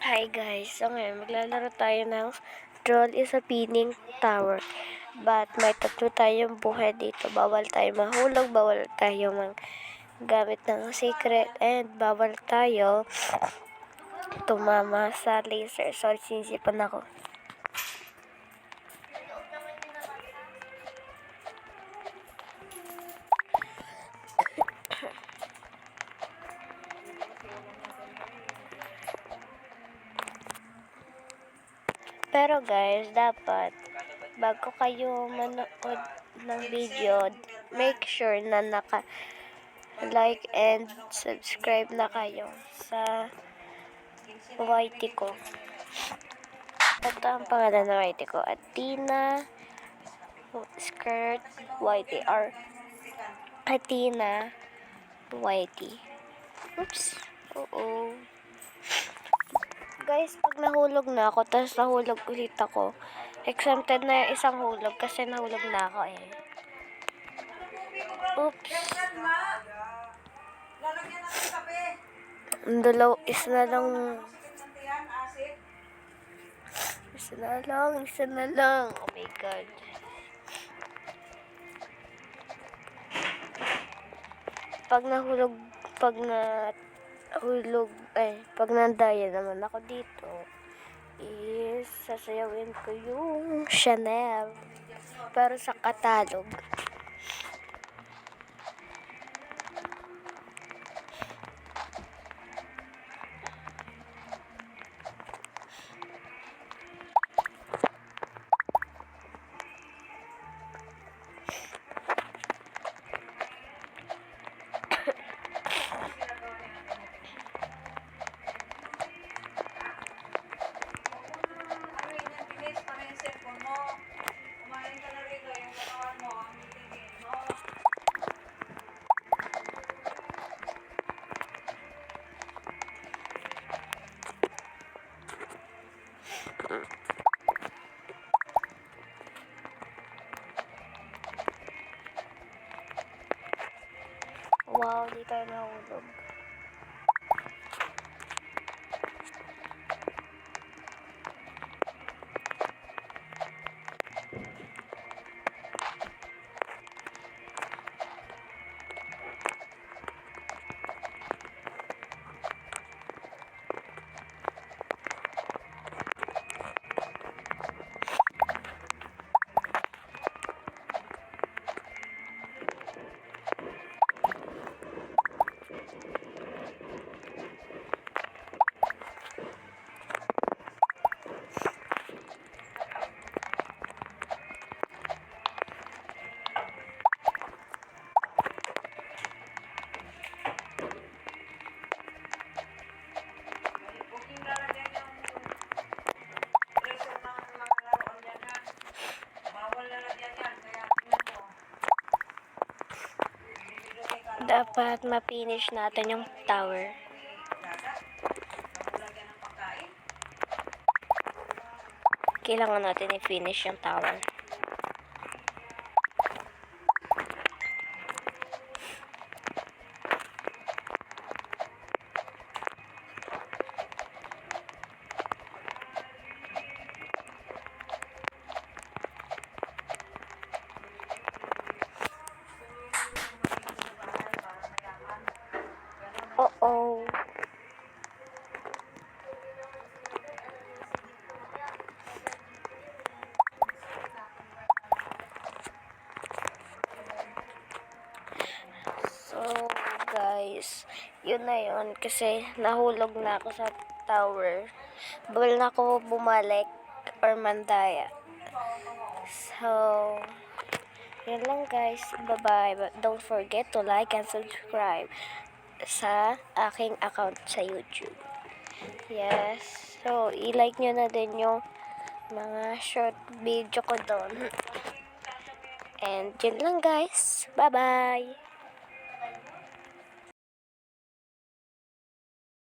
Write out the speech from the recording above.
Hi guys, so ngayon maglalaro tayo ng Troll is a Pinning Tower. But may tatlo tayong buhay dito. Bawal tayo mahulog, bawal tayo gamit ng secret, and bawal tayo tumama sa laser. Sorry, sinisipan ako. Pero guys, dapat bago kayo manood ng video, make sure na naka-like and subscribe na kayo sa YT ko. Ito ang pangalan ng YT ko, Athena Skirt YTR. Athena YT. Oops. Oo. Guys, pag nahulog na ako, tapos nahulog ulit ako, exempted na yung isang hulog kasi nahulog na ako eh. Oops. Isa na lang. Isa na lang. Oh my God. Pag nandaya naman ako dito, is sasayawin ko yung Chanel. Pero sa katalog. Wow, di tayo nahulog. Dapat ma-finish natin yung tower. Kailangan natin i-finish yung tower. Uh-oh. So, guys, yun na yun. Kasi nahulog na ako sa tower. Bawal na ako bumalik or mandaya. So, yun lang guys. Bye-bye. But don't forget to like and subscribe sa aking account sa YouTube. Yes. So, i-like nyo na din yung mga short video ko doon. And yun lang guys. Bye-bye!